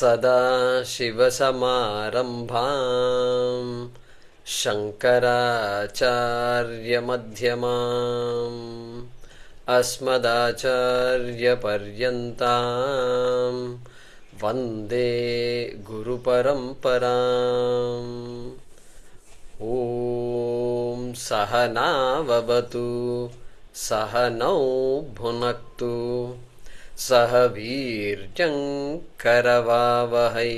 सदाशिवसमारम्भाम् शङ्कराचार्यमध्यमाम् अस्मदाचार्यपर्यन्ताम् वन्दे गुरुपरम्पराम्। ॐ सहनाववतु सहनौ भुनक्तु सह वीर्यं करवावहै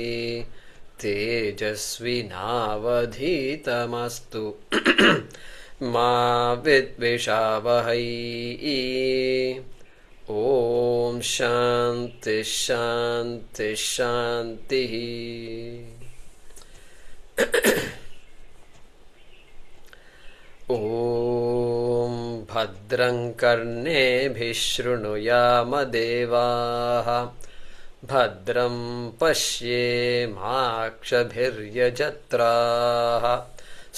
तेजस्विनावधीतमस्तु मा विद्विषावहै। ॐ शान्ति शान्ति शान्तिः। ॐ भद्रं कर्णेभिः शृणुयाम देवाः भद्रं पश्येमाक्षभिर्यजत्राः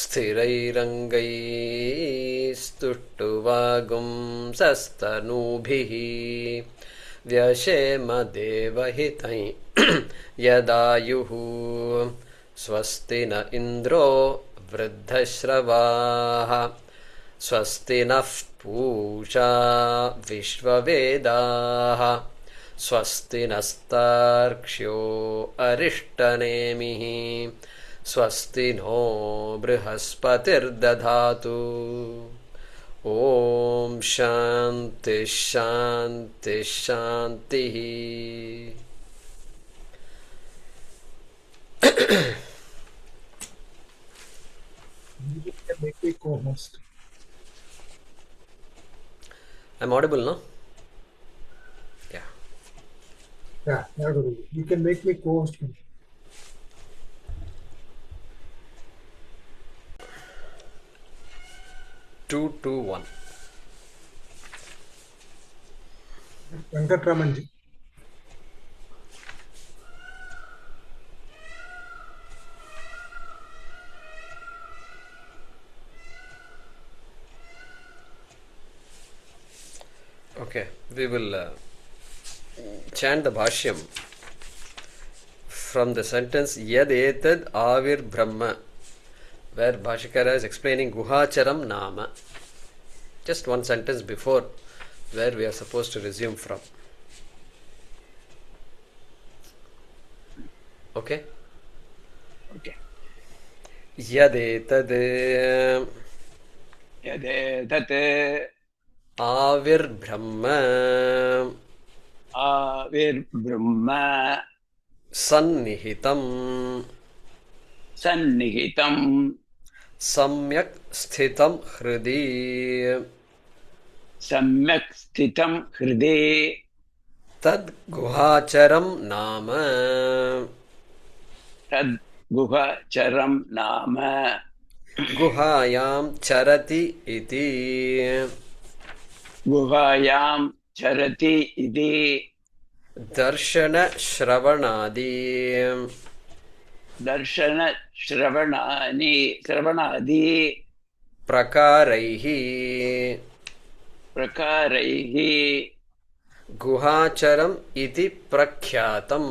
स्थिरैरङ्गैस्तुष्टुवागुंसस्तनूभिः व्यशेम देवहितं यदायुः। स्वस्ति न इन्द्रो वृद्धश्रवाः स्वस्ति नः पूषा विश्ववेदाः स्वस्ति नस्तार्क्ष्यो अरिष्टनेमिः स्वस्ति नो बृहस्पतिर्दधातु। ॐ शान्ति शान्ति शान्तिः। You can make me co-host. I'm audible, no? Yeah. Yeah, you can make me co-host. 221. Venkataramanji. Okay, we will chant the Bhashyam from the sentence Yadetajjānatha āviḥ Brahma, where Bhashyakara is explaining guhācaraṃ nāma. Just one sentence before where we are supposed to resume from. Okay? Okay. Yadetajjānatha āviḥ Brahma āviḥ Brahma saṃnihitaṃ saṃnihitaṃ samyak sthitam hridi samyak sthitam hridi tad guhācaraṃ nāma tad guhācaraṃ nāma guhāyāṃ charati iti guhāyāṃ charati iti darshana shravanādi darshana shravanādi prakāraihi prakāraihi guhācaraṃ iti prakhyātam.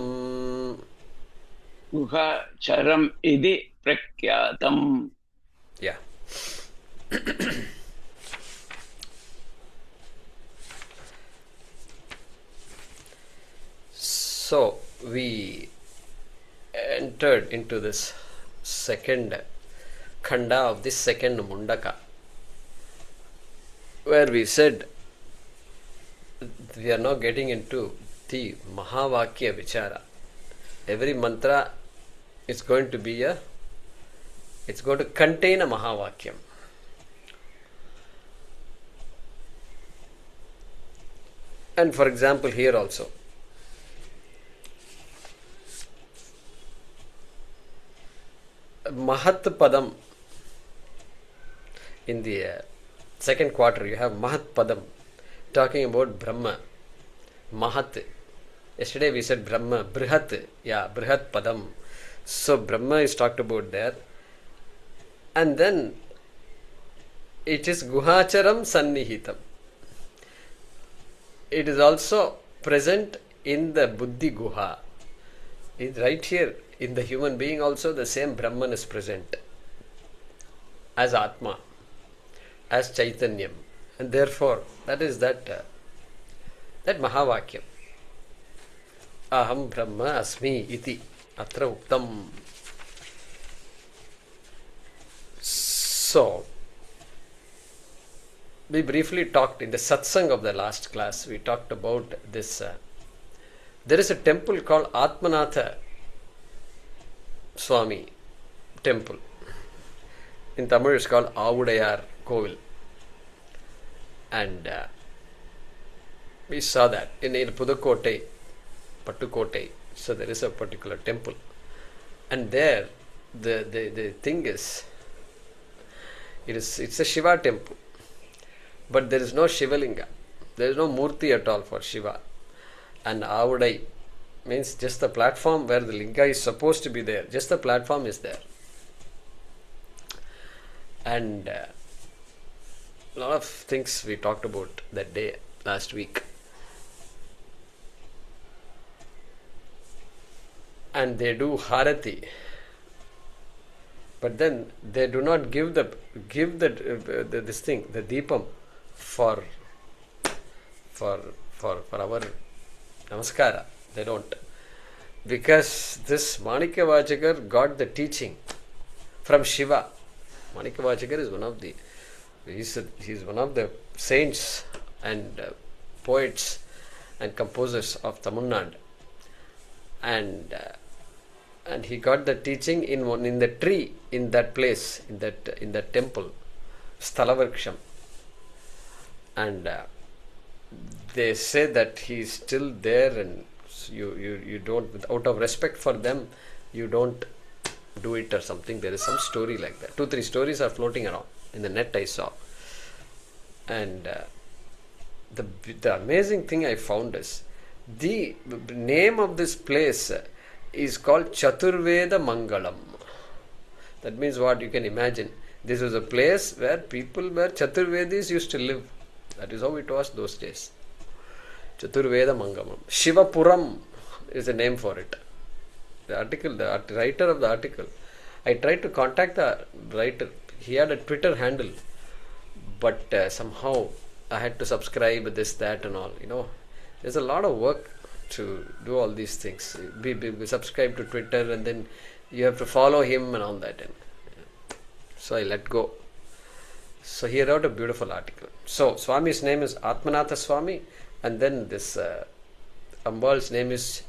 guhācaraṃ iti prakhyātam. Yeah. So we entered into this second khanda of this second Mundaka, where we said we are now getting into the Mahavakya Vichara. Every mantra is going to be it's going to contain a Mahavakyam. And for example, here also, mahatpadam. In the second quarter, you have mahatpadam, talking about Brahma, Mahat, Yesterday we said Brahma, Brihat, Brihat Padam. So Brahma is talked about there. And then it is guhācaraṃ saṃnihitaṃ. It is also present in the buddhi guha. It's right here in the human being also the same Brahman is present as Atma, as Chaitanyam. And therefore that is that Mahavakyam. Aham Brahma Asmi iti atra uktam. So we briefly talked in the satsang of the last class, we talked about this. There is a temple called Atmanatha Swami temple. In Tamil it's called Avudayar Kovil. And we saw that in Pudukkottai, Pattukottai. So there is a particular temple. And there the thing is, it's a Shiva temple. But there is no Shivalinga. There is no Murti at all for Shiva. And Avudai means just the platform where the Linga is supposed to be there. Just the platform is there. And a lot of things we talked about that day, last week. And they do Harati. But then they do not give the this thing, the Deepam, for our Namaskara. They don't. Because this Manikavachakar got the teaching from Shiva. Manikavachakar is one of the, he's one of the saints and poets and composers of Tamil Nadu. And he got the teaching in the tree, in that place, in that temple, Stalavarksham. And they say that he is still there, and you don't, out of respect for them, you don't do it or something. There is some story like that. 2-3 stories are floating around in the net I saw. And the amazing thing I found is the name of this place is called Chaturveda Mangalam. That means what? You can imagine. This was a place where Chaturvedis used to live. That is how it was those days. Chaturveda Mangalam. Shivapuram is the name for it. The writer of the article. I tried to contact the writer. He had a Twitter handle. But somehow I had to subscribe, this, that and all. There's a lot of work to do all these things. We subscribe to Twitter, and then you have to follow him and all that. And so I let go. So he wrote a beautiful article. So Swami's name is Atmanatha Swami, and then this Ambal's name is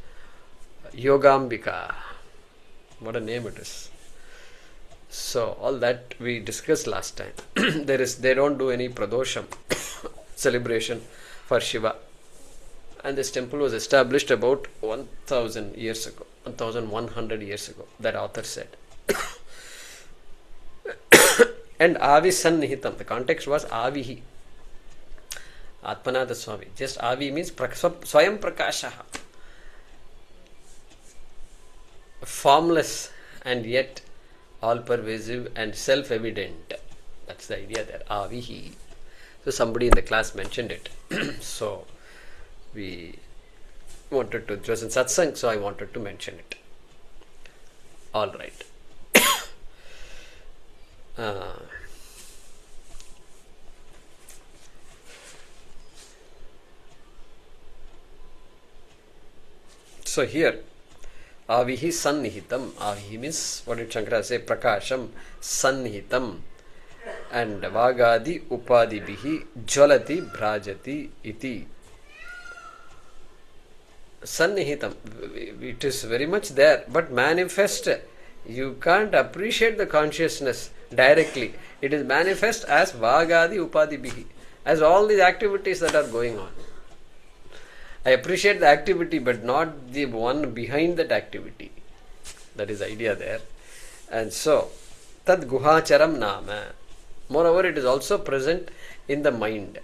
Yogambika. What a name it is. So all that we discussed last time. They don't do any pradosham celebration for Shiva. And this temple was established about 1,000 years ago, 1,100 years ago, that author said. And āviḥ saṃnihitaṃ, the context was āviḥ. Atmanatha Swami. Just āviḥ means swayam prakashaha. Formless and yet all-pervasive and self-evident. That's the idea there, āviḥ. So somebody in the class mentioned it. So we wanted to, it was in satsang, so I wanted to mention it. All right. So here, āviḥ saṃnihitaṃ. Āviḥ means, what did Shankara say? Prakasham saṃnihitaṃ. And vāgādi upādibhihi jvalati bhrājati iti. Saṃnihitaṃ. It is very much there, but manifest. You can't appreciate the consciousness directly. It is manifest as vāgādi upādibhihi, as all these activities that are going on. I appreciate the activity, but not the one behind that activity. That is the idea there. And so, tad guhācaraṃ nāma. Moreover, it is also present in the mind.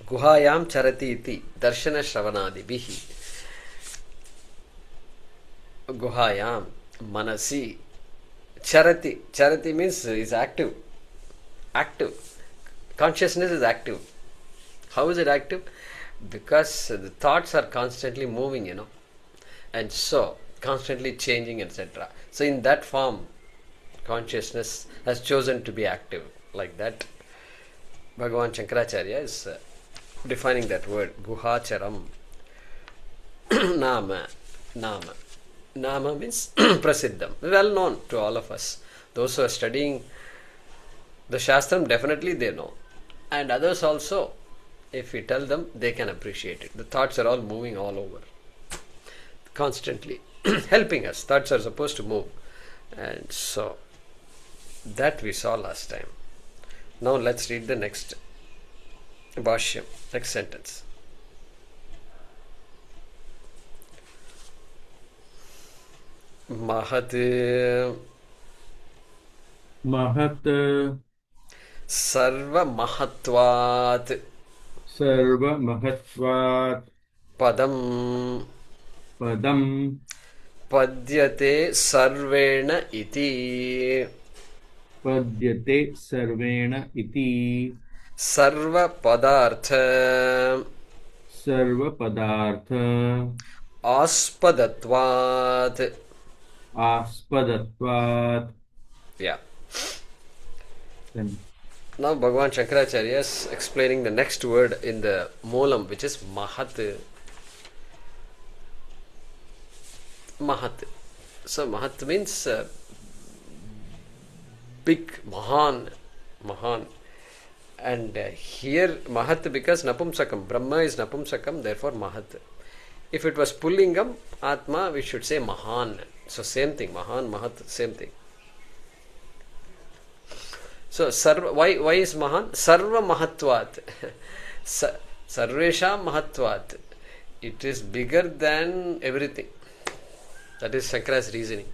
Guhāyam charati iti darshana shravanādibhihi. guhāyāṃ, manasi, charati. Charati means is active. Active. Consciousness is active. How is it active? Because the thoughts are constantly moving, and so constantly changing, etc. So in that form, consciousness has chosen to be active. Like that, Bhagavan Shankaracharya is defining that word, guhācaraṃ. Nāma. Nāma. Nāma means prasiddham, well known to all of us. Those who are studying the Shastram, definitely they know. And others also, if we tell them, they can appreciate it. The thoughts are all moving all over, constantly helping us. Thoughts are supposed to move. And so, that we saw last time. Now let's read the next Bhashyam, next sentence. Mahat Mahat Sarva Mahatvat Sarva Mahatvat Padam Padam Padyate Sarvena Iti Padyate Sarvena Iti Sarva Padartha Sarva Padartha Aspadatvat. Aspadatvat. Yeah. Then Now Bhagavan Shankaracharya is explaining the next word in the Moolam, which is Mahat. Mahat. So Mahat means big, Mahan. Mahan. And here Mahat because Napumsakam. Brahma is Napumsakam, therefore Mahat. If it was Pullingam, Atma, we should say Mahan. So same thing, Mahan, Mahat, same thing. So sarva, why is Mahan? Sarva Mahatvat. Sarvesham Mahatvat. It is bigger than everything. That is Shankara's reasoning.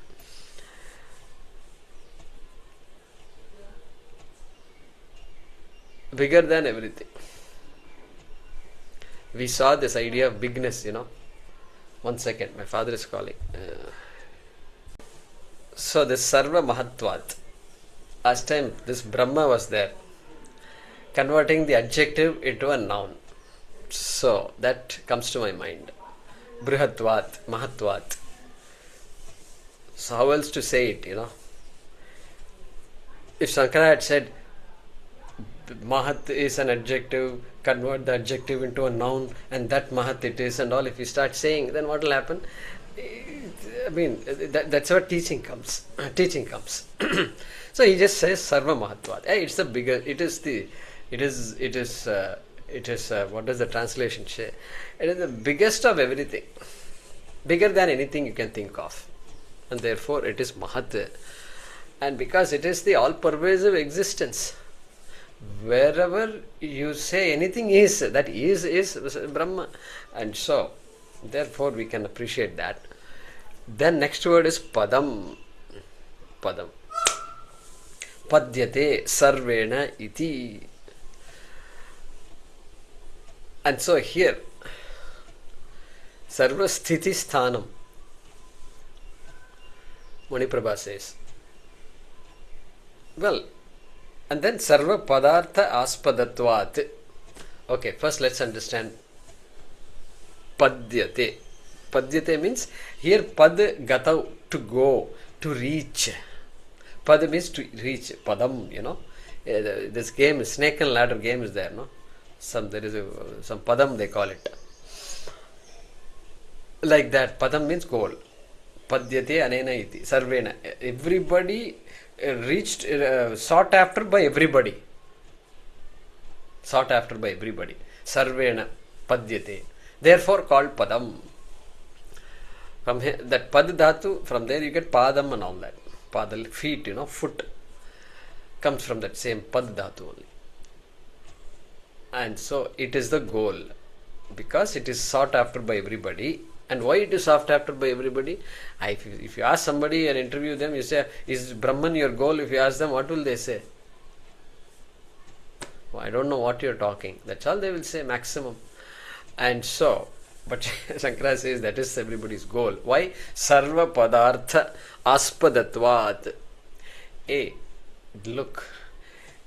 Bigger than everything. We saw this idea of bigness, 1 second, my father is calling. So this Sarva Mahatvat. Last time this Brahma was there, converting the adjective into a noun. So that comes to my mind. Brihatvat, Mahatvat. So how else to say it, If Shankara had said Mahat is an adjective, convert the adjective into a noun, and that Mahat it is, and all, if you start saying, then what will happen? I mean, that's where teaching comes. So he just says Sarva Mahatvat. It's the bigger, what does the translation say? It is the biggest of everything. Bigger than anything you can think of. And therefore it is Mahat. And because it is the all-pervasive existence, wherever you say anything is, that is Brahma. And so, therefore we can appreciate that. Then next word is Padam. Padam. Padyate Sarvena Iti. And so here, Sarva Sthiti Sthanam. Maniprabha says. Well, and then Sarva Padartha Aspadatvat. Okay, first let's understand Padyate. Padyate means here Pad Gatav, to go, to reach. Pad means to reach. Padam, this game, snake and ladder game is there, there is some Padam they call it. Like that, Padam means goal. Padyate anena iti. Sarvena. Everybody reached, sought after by everybody. Sought after by everybody. Sarvena. Padyate. Therefore called Padam. From here, that Pad Dhatu, from there you get Padam and all that. Padal, feet, foot. Comes from that same Pad Dhatu only. And so it is the goal. Because it is sought after by everybody. And why it is sought after by everybody? If you ask somebody and interview them, you say, is Brahman your goal? If you ask them, what will they say? Oh, I don't know what you are talking. That's all they will say, maximum. And so, But Shankara says that is everybody's goal. Why? Sarva padartha aspadatvat. Hey, look,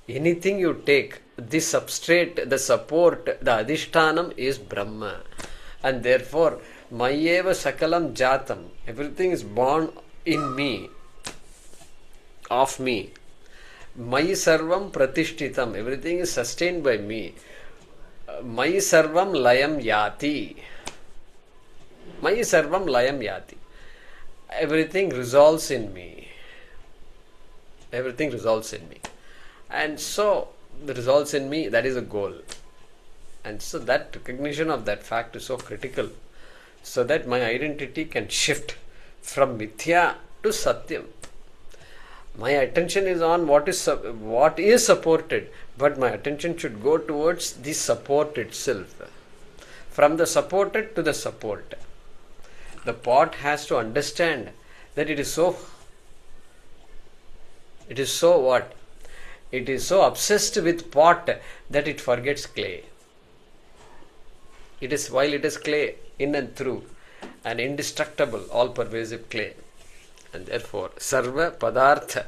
anything you take, the substrate, the support, the adhishtanam is Brahma. And therefore, mayeva sakalam jatam. Everything is born in me, of me. Mayi sarvam pratishtitam. Everything is sustained by me. Mayi sarvam layam yati. Mayi sarvam layam yati. Everything resolves in me. Everything resolves in me. And so, the results in me, that is a goal. And so that recognition of that fact is so critical, so that my identity can shift from mithya to satyam. My attention is on what is supported, but my attention should go towards the support itself. From the supported to the support. The pot has to understand that it is so what? It is so obsessed with pot that it forgets clay. While it is clay, in and through, an indestructible, all-pervasive clay. And therefore, sarva padartha.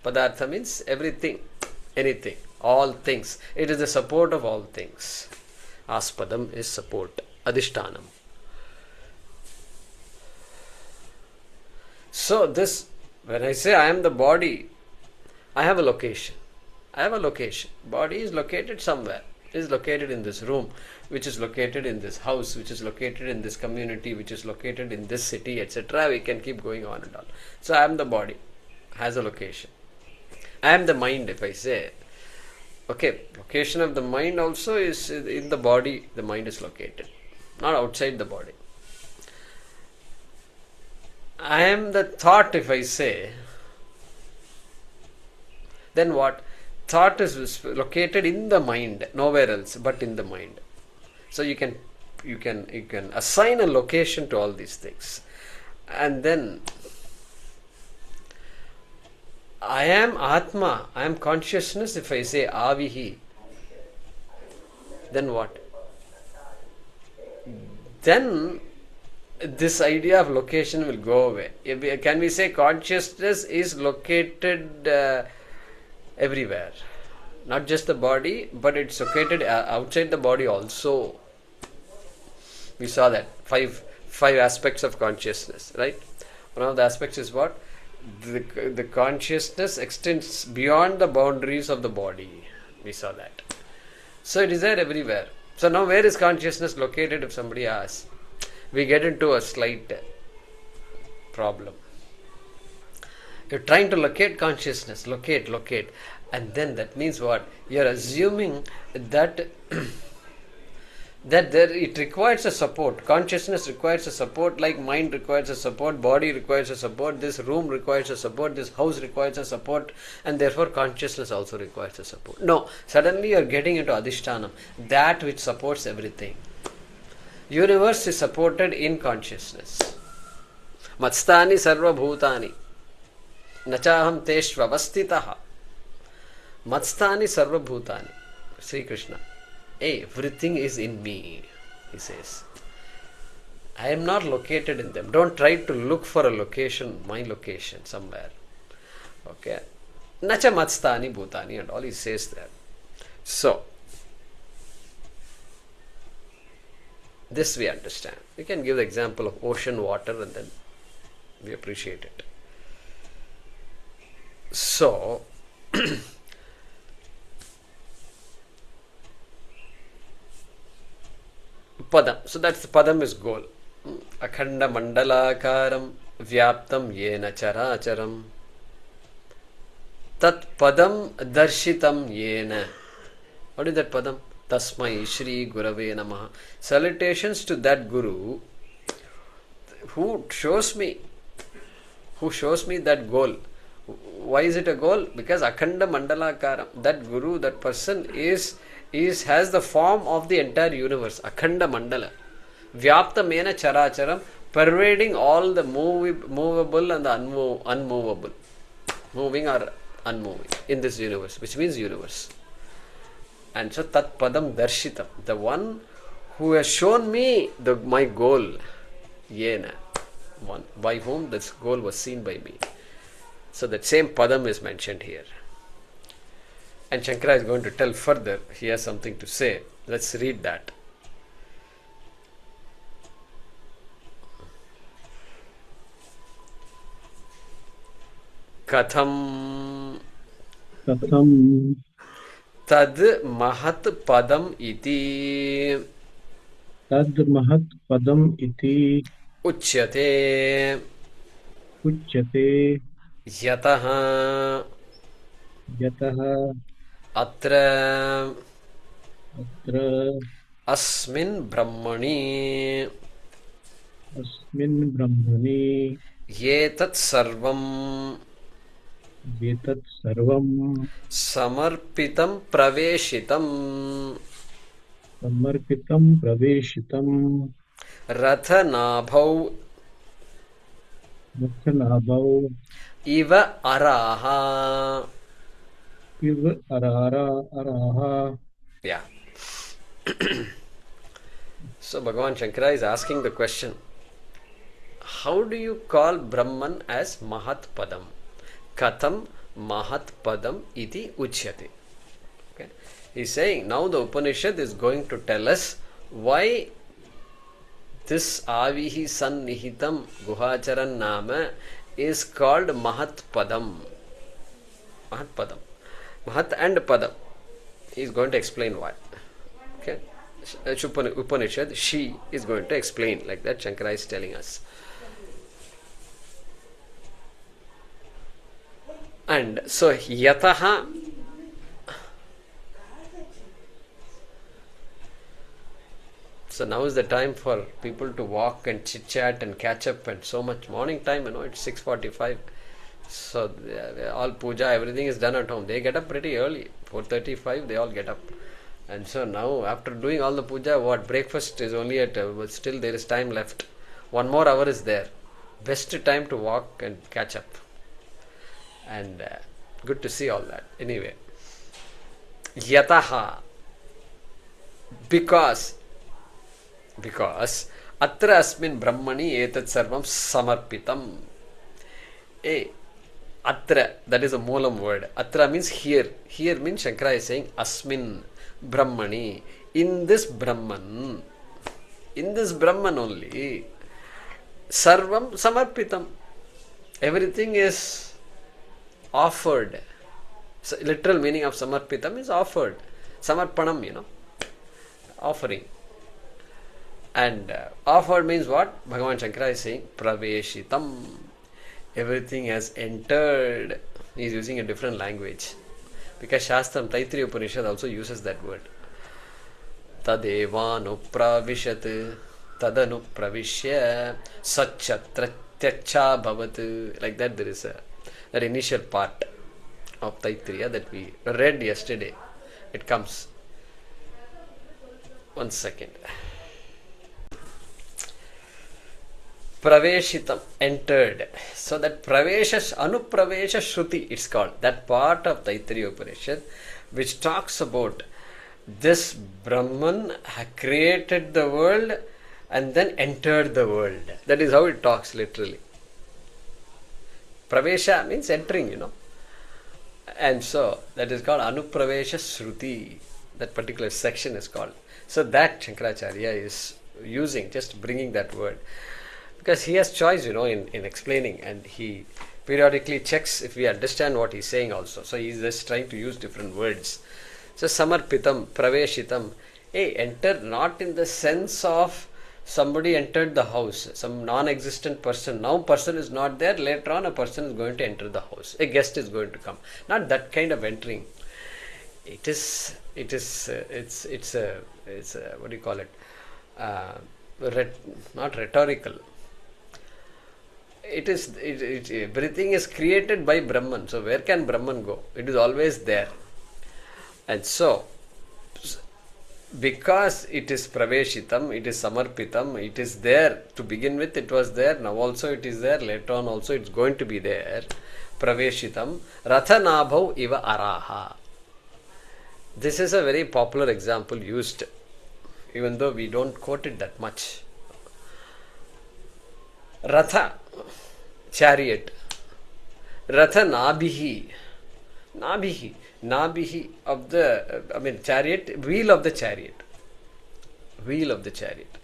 Padartha means everything, anything, all things. It is the support of all things. Aspadam is support, adhishtanam. So this, when I say I am the body, I have a location. Body is located somewhere. It is located in this room, which is located in this house, which is located in this community, which is located in this city, etc. We can keep going on and on. So I am the body, has a location. I am the mind, if I say. Okay, location of the mind also is in the body, the mind is located, not outside the body. I am the thought, if I say, then what? Thought is located in the mind, nowhere else but in the mind. So you can assign a location to all these things. And then I am Atma, I am consciousness, if I say āviḥ, then what? Then this idea of location will go away. Can we say consciousness is located everywhere? Not just the body, but it's located outside the body also. We saw that. Five aspects of consciousness, right? One of the aspects is what? The consciousness extends beyond the boundaries of the body. We saw that. So it is there everywhere. So now where is consciousness located, if somebody asks? We get into a slight problem. You're trying to locate consciousness, locate, and then that means what? You're assuming that it requires a support. Consciousness requires a support, like mind requires a support, body requires a support, this room requires a support, this house requires a support, and therefore consciousness also requires a support. No, suddenly you're getting into adhishtanam, that which supports everything. Universe is supported in consciousness. Matstani sarva bhutani nachaham teshvavastitaha. Matstani sarva bhutani. Sri Krishna. Everything is in me, he says. I am not located in them. Don't try to look for a location, my location somewhere. Okay. Nacha matstani bhutani and all he says there. So, this we understand. We can give the example of ocean water and then we appreciate it. So, padam. So that's the padam is goal. Akhanda mandalakaram vyaptam yena characharam. Tat padam darshitam yena. What is that padam? Tasmai Shri Gurave Namaha. Salutations to that Guru who shows me that goal. Why is it a goal? Because Akhanda Mandalakaram, that Guru, that person has the form of the entire universe. Akhanda Mandala. Vyapta Mena Characharam, pervading all the movable and the unmovable. Moving or unmoving in this universe, which means universe. And so Tat Padam Darshitam, the one who has shown me my goal, yena, one by whom this goal was seen by me. So that same padam is mentioned here. And Shankara is going to tell further. He has something to say. Let's read that. Katham tad mahat padam iti uchyate yataha atra asmin brahmani yetat sarvam samarpitam praveshitam rathanabhau iva araha. Yeah. So Bhagavan Shankara is asking the question, how do you call Brahman as Mahatpadam? Katham Mahatpadam iti uchyate. Okay. He's saying now the Upanishad is going to tell us why this āviḥ saṃnihitaṃ guhācaraṃ nāma is called Mahatpadam. Mahatpadam. Mahat and Padam. He is going to explain why. Okay. Upanishad, she is going to explain, like that Shankara is telling us. And so yataha, so now is the time for people to walk and chit chat and catch up, and so much morning time, it's 6:45. So all puja, everything is done at home. They get up pretty early, 4:35 they all get up. And so now after doing all the puja, breakfast is only at, but still there is time left. 1 more hour is there. Best time to walk and catch up. And good to see all that. Anyway, yataha, because atra asmin brahmani etat sarvam samarpitam. Atra, that is a moolam word. Atra means here. Here means Shankara is saying asmin brahmani, in this Brahman only, sarvam samarpitam, everything is offered. So literal meaning of samarpitam is offered. Samarpanam, offering. And offered means what? Bhagavan Shankara is saying praveshitam, everything has entered. He is using a different language, because Shastram Taittiriya Upanishad also uses that word. Tadevanu pravishat tadanu pravishya satchatratyaccha bhavat. Like that, there is that initial part of Taittiriya that we read yesterday. It comes. 1 second. Praveshitam, entered. So that anupravesha shruti, it's called. That part of Taittiriya Upanishad which talks about this Brahman created the world and then entered the world. That is how it talks literally. Pravesha means entering, And so that is called anupravesha shruti. That particular section is called. So that Shankaracharya is using, just bringing that word. Because he has choice, in explaining, and he periodically checks if we understand what he's saying also. So he's just trying to use different words. So samarpitam, praveshitam, enter not in the sense of somebody entered the house, some non-existent person. Now person is not there, later on a person is going to enter the house. A guest is going to come. Not that kind of entering. It's what do you call it? Not rhetorical. Everything is created by Brahman. So where can Brahman go? It is always there. And so, because it is praveshitam, it is samarpitam, it is there. To begin with, it was there. Now also it is there. Later on also it's going to be there. Praveshitam, rathanabhau iva araha. This is a very popular example used even though we don't quote it that much. Ratha, chariot. Ratha nābihi. Nābihi of the, chariot, wheel of the chariot. Wheel of the chariot.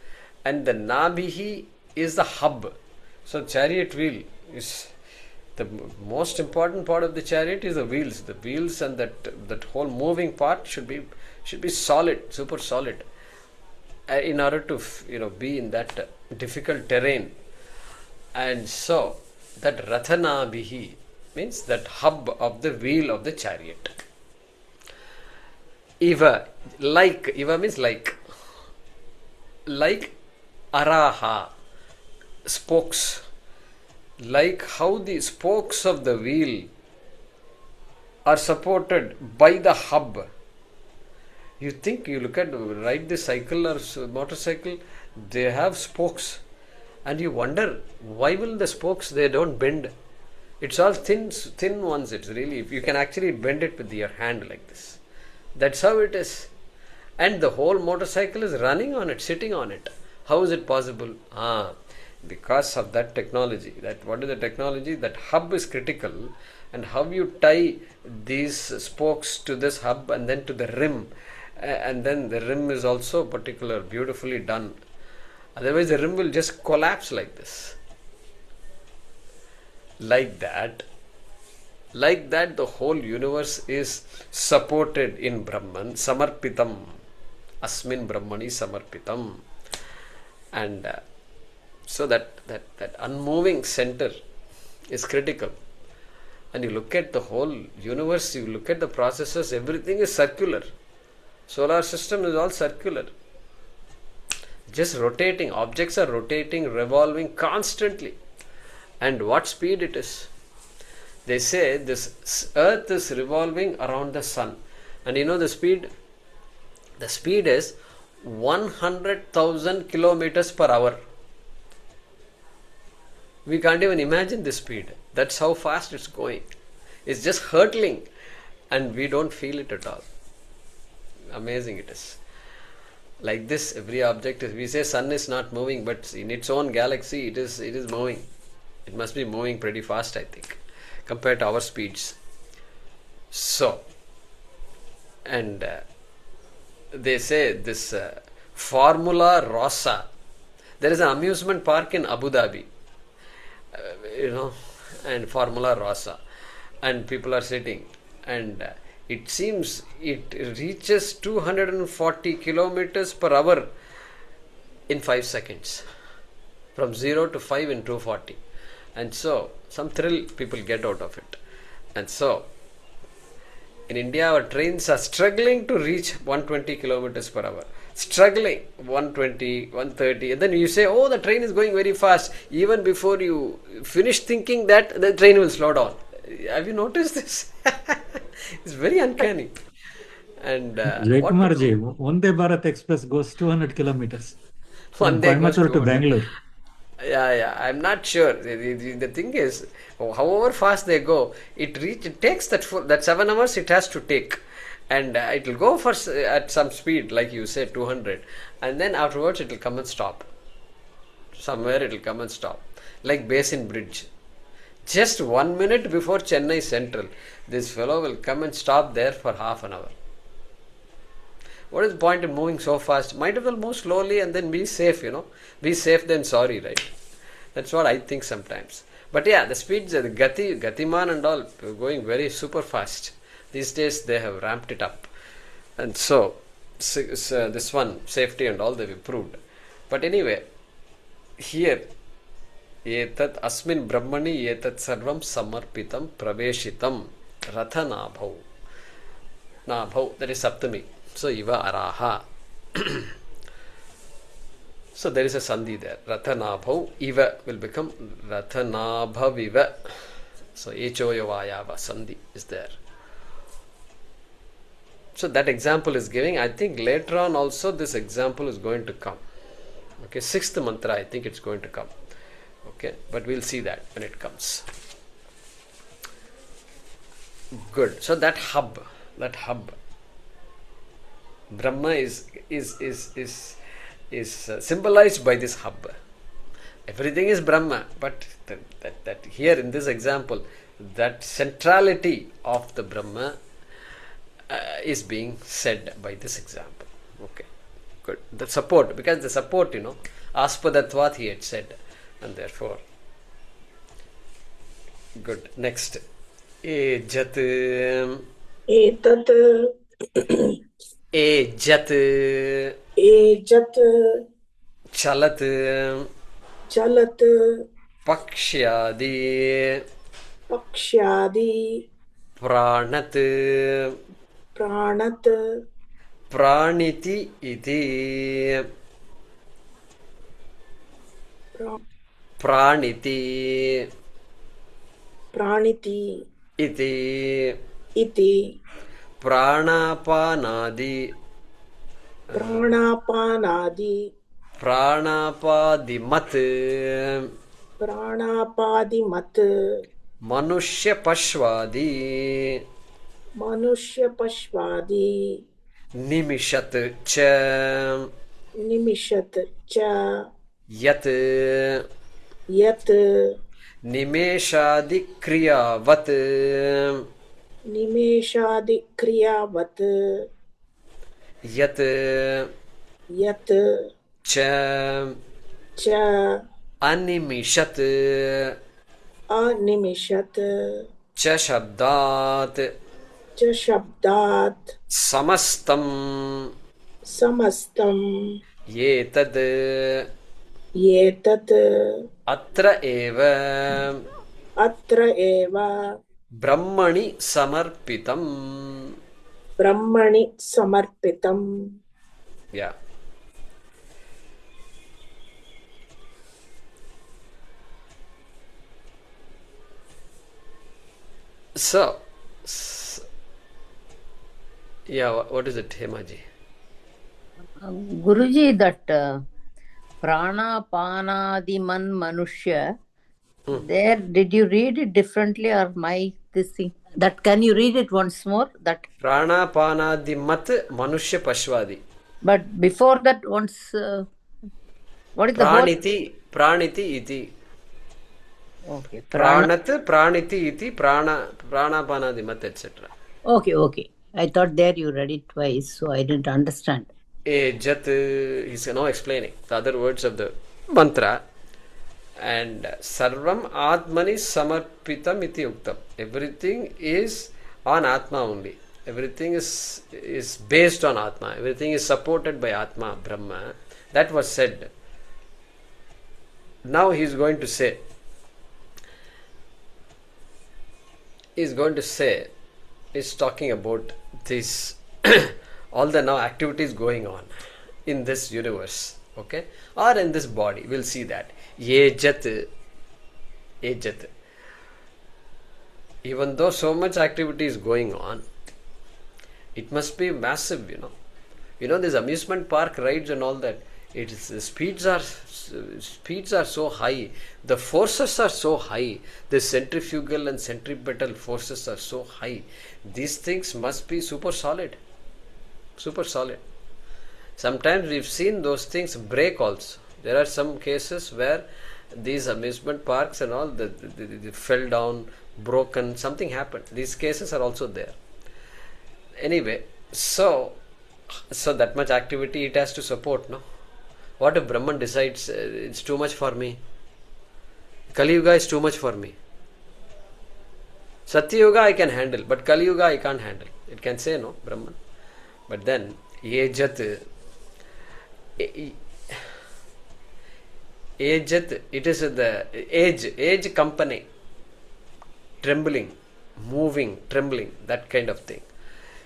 And the nābihi is the hub. So chariot wheel is the most important part of the chariot is the wheels. The wheels and that whole moving part should be solid, super solid, in order to be in that difficult terrain. And so that rathanabihi means that hub of the wheel of the chariot. Iva means like araha, spokes, like how the spokes of the wheel are supported by the hub. You ride the cycle or motorcycle, they have spokes, and you wonder why will the spokes, they don't bend. It's all thin ones. It's really, you can actually bend it with your hand like this. That's how it is. And the whole motorcycle is running on it, sitting on it. How is it possible? Because of that technology. What is the technology? That hub is critical, and how you tie these spokes to this hub and then to the rim, and then the rim is also beautifully done. Otherwise the rim will just collapse like this. Like that the whole universe is supported in Brahman, samarpitam, asmin Brahmani samarpitam. And so that unmoving center is critical. And you look at the whole universe, you look at the processes, everything is circular. Solar system is all circular. Just rotating, objects are rotating, revolving constantly. And what speed it is? They say this earth is revolving around the sun. And you know the speed? The speed is 100,000 kilometers per hour. We can't even imagine the speed. That's how fast it's going. It's just hurtling, and we don't feel it at all. Amazing it is. Like this, every object is, we say sun is not moving, but in its own galaxy it is moving. It must be moving pretty fast, I think, compared to our speeds. So, and they say this Formula Rossa. There is an amusement park in Abu Dhabi, and Formula Rossa, and people are sitting, and it seems it reaches 240 kilometers per hour in 5 seconds, from 0 to 5 in 240. And so some thrill people get out of it. And so in India our trains are struggling to reach 120 kilometers per hour. Struggling 120, 130, and then you say, oh, the train is going very fast. Even before you finish thinking that, the train will slow down. Have you noticed this? It's very uncanny. And Jaykumarji, Vande Bharat Express goes 200 kilometers from Vande goes Coimbatore to 200. Bangalore. Yeah, I'm not sure. The thing is, however fast they go, it takes that 7 hours it has to take. And it will go at some speed, like you said, 200. And then afterwards it will come and stop. Somewhere it will come and stop. Like Basin Bridge. Just 1 minute before Chennai Central, this fellow will come and stop there for half an hour. What is the point in moving so fast? Might as well move slowly and then be safe, Be safe than sorry, right? That's what I think sometimes. But yeah, the speeds, the Gatiman and all, going very super fast. These days they have ramped it up. And so this one, safety and all, they've improved. But anyway, here, etat asmin brahmani etat sarvam samarpitam praveshitam ratha nabhau. Nabhau, that is Saptami. So iva araha. So there is a sandhi there. Ratha nabhau iva will become ratha nabhaviva. So echoyavayava sandhi is there. So that example is giving. I think later on also this example is going to come. Okay, 6th mantra, I think it's going to come. Okay, but we'll see that when it comes. Good. So that hub, Brahma is is symbolized by this hub. Everything is Brahma, but that here in this example, that centrality of the Brahma is being said by this example. Okay, good. The support, because the support, aspadatvat he had said, and therefore, good. Next, ejat, etat, ejat, ejat, chalat, chalat, pakshyadi, pakshyadi, pranat, pranat, praniti iti, praniti praniti, iti, iti, pranapanadi, pranapanadi, pranapadimat, pranapadimat, manushya pashvadi, manushya pashvadi, nimishat cha, nimishat cha, yat, yat, nimeshadi kriyavat, nimeshadi kriyavat, yat, yat, cha, cha, animishat, animishat, cha shabdat, cha shabdat, samastam, samastam, yetad, yetat, atra eva, atra eva, brahmani samarpitam. brahmani samarpitam. Yeah. So, what is it, Hemaji? Guruji, that prana panadiman manushya, there, did you read it differently or this thing? That, can you read it once more? That Pranapanadimat manushya pashvadi. But before that, once, what is the Praniti iti. Okay. Pranat, praniti iti, pranapanadimat, etc. Okay. I thought there you read it twice, so I didn't understand. Ejat, he's now explaining the other words of the mantra. And sarvam atmani samarpitam iti uktam. Everything is on Atma only. Everything is based on Atma. Everything is supported by Atma, Brahma. That was said. Now he is going to say, he's talking about this, all the now activities going on in this universe, okay, or in this body. We'll see that. Ejat. Even though so much activity is going on, it must be massive, these amusement park rides and all that. Speeds are so high, the forces are so high, the centrifugal and centripetal forces are so high. These things must be super solid. Sometimes we've seen those things break also. There are some cases where these amusement parks and all, they fell down, broken, something happened. These cases are also there. Anyway, so that much activity it has to support, no? What if Brahman decides it's too much for me? Kali Yuga is too much for me. Satya Yuga I can handle, but Kali Yuga I can't handle. It can say no, Brahman. But then, ejat, it is the age company, trembling, moving, trembling, that kind of thing.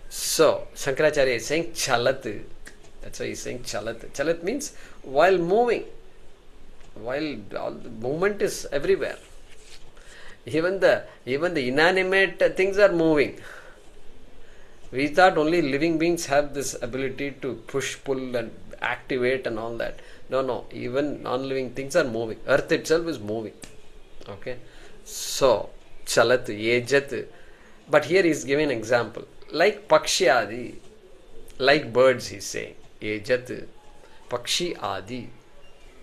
So, Shankaracharya is saying chalat. That's why he's saying chalat. Chalat means while moving, while all the movement is everywhere. Even the inanimate things are moving. We thought only living beings have this ability to push, pull and activate and all that. No, even non-living things are moving. Earth itself is moving. Okay. So, chalat, ejat. But here he is giving an example. Like pakshyadi, like birds he is saying. Ejat, Pakshi Adi.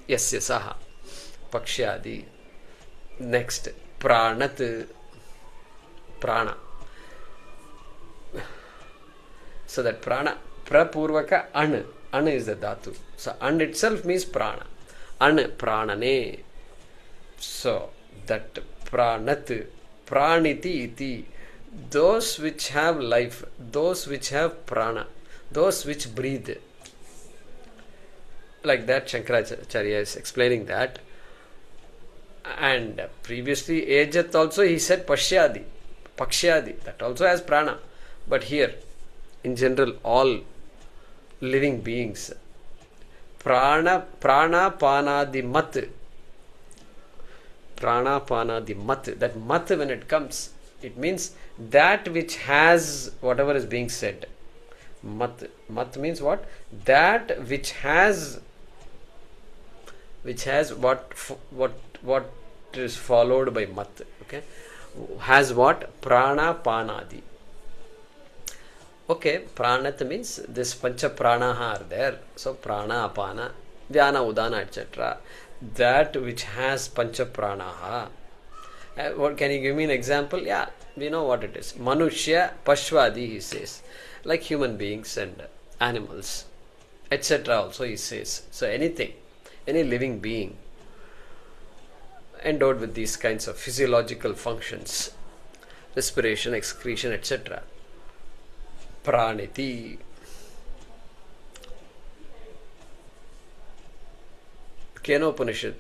Yasya Saha. Pakshi Adi. Next, Pranat. Prana. So that prana, prapurvaka an. An is the dhatu. So an itself means prana. An pranane. So that pranat, praniti iti. Those which have life, those which have prana, those which breathe. Like that, Shankaracharya is explaining that. And previously, Ejat also he said Pashyadi, Pakshyadi, that also has prana. But here, in general, all living beings, prana panadi mat, prana panadi mat, that mat when it comes, it means that which has whatever is being said. Mat means what? That which has what is followed by mat. Okay, has what? Prana panadi. Okay, pranat means this pancha pranaha are there. So prana, apana, dhyana, udana, etc. That which has pancha pranaha. What can you give me an example? Yeah, we know what it is. Manushya, Pashvadi, he says, like human beings and animals, etc. Also he says. So anything, any living being endowed with these kinds of physiological functions, respiration, excretion, etc. Praniti. Kenopanishad,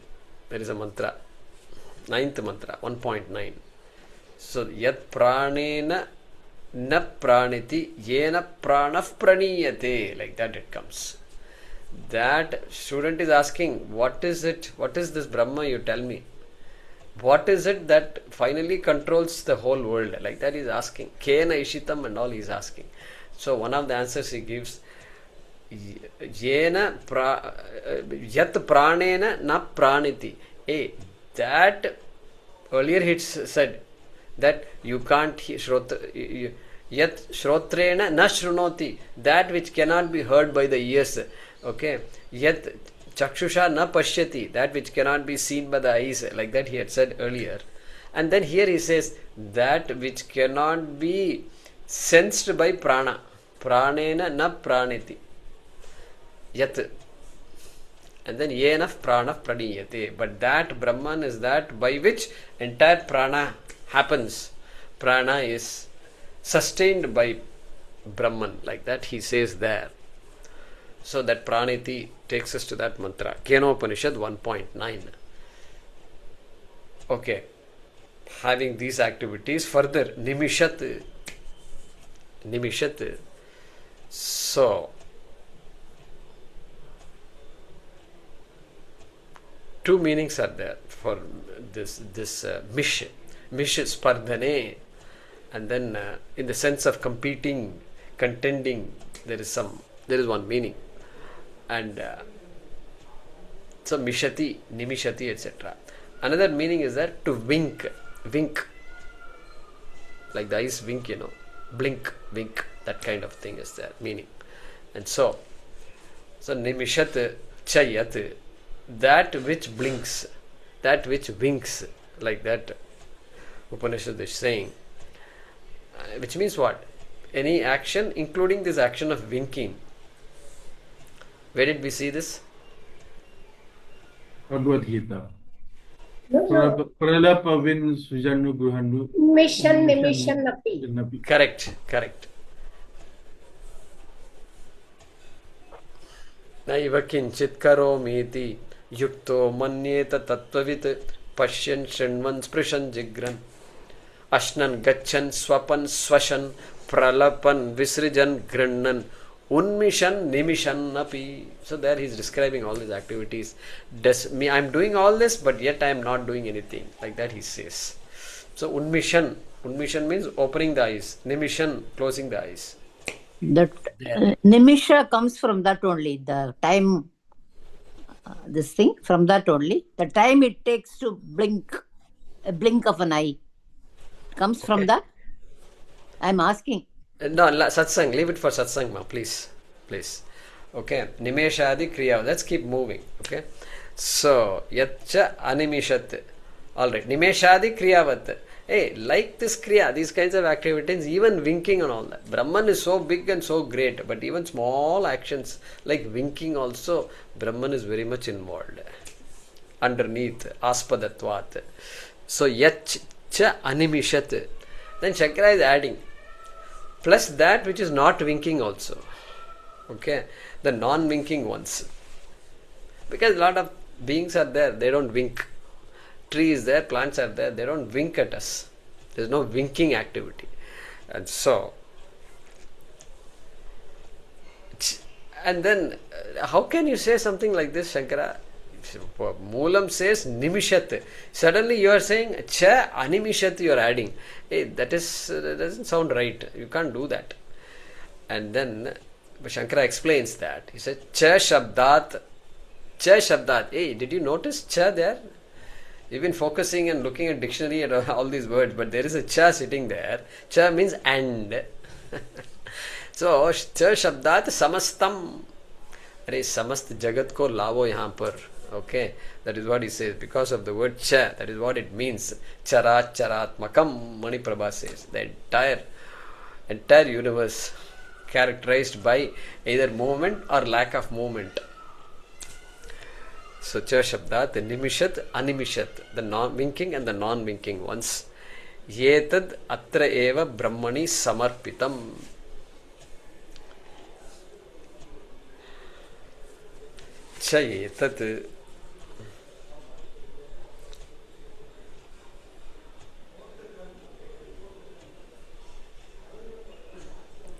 there is a mantra, 9th mantra, 1.9. So, yat pranena na praniti yena pranaf praniyate, like that it comes. That student is asking, what is it? What is this Brahma you tell me? What is it that finally controls the whole world? Like that he is asking. Kena ishitam and all he is asking. So one of the answers he gives, yena yat pranena na praniti. That earlier he said that you can't yat shrotrena na shrunoti, that which cannot be heard by the ears. Okay, yat chakshusha na pashyati, that which cannot be seen by the eyes, like that he had said earlier. And then here he says that which cannot be sensed by prana, pranena na praniti, yat, and then yenaf prana praniyate. But that Brahman is that by which entire prana happens. Prana is sustained by Brahman, like that he says there. So that praniti takes us to that mantra. Kenopanishad 1.9. Okay. Having these activities further, nimishat. So, two meanings are there for this mish. Mish is spardhane, and then in the sense of competing, contending, there is one meaning. And so mishati, nimishati, etc. Another meaning is that to wink, like the eyes wink, blink, wink, that kind of thing is their meaning. And so nimishat chayat, that which blinks, that which winks, like that Upanishad is saying, which means what? Any action, including this action of winking. Where did we see this? Bhagavad Gita. Pralapavin sujanu gruhanu. Nimishan api. Correct. Naiva kinchit karomiti yukto manyeta tattvavit pashyan shrunvan sprishan jigran ashnan gachan swapan swashan pralapan visrijan grannan unmishan nimishan api. So there he is describing all these activities. I am doing all this, but yet I am not doing anything. Like that he says. So unmishan means opening the eyes. Nimishan, closing the eyes. That nimisha comes from that only. The time, this thing, from that only. The time it takes to blink, a blink of an eye, comes from that. I am asking. No, satsang. Leave it for satsang, ma. Please. Okay, nimeshadi kriya. Let's keep moving. Okay, so yatcha animishat. All right, nimeshadi kriyavat. Hey, like this kriya, these kinds of activities, even winking and all that. Brahman is so big and so great, but even small actions like winking also, Brahman is very much involved. Underneath, aspadatvat. So yatcha animishat. Then Shankara is adding, plus that which is not winking also. Okay, the non-winking ones. Because a lot of beings are there, they don't wink. Tree is there, plants are there, they don't wink at us. There is no winking activity. And so, and then, how can you say something like this, Shankara? Moolam says nimishat. Suddenly you are saying cha animishat you are adding. Hey, that doesn't sound right. You can't do that. And then Shankara explains that. He said cha shabdat. Cha shabdat. Hey, did you notice cha there? You've been focusing and looking at dictionary and all these words, but there is a cha sitting there. Cha means and. So cha shabdat samastam. Arey samast jagat ko lavo yahan par. Okay, that is what he says. Because of the word cha, that is what it means. Charat charatmakam, Mani Prabha says. The entire universe characterized by either movement or lack of movement. So cha shabdat, nimishat, animishat, the non-winking and the non-winking ones. Yetad atra eva brahmani samarpitam. Cha yetad.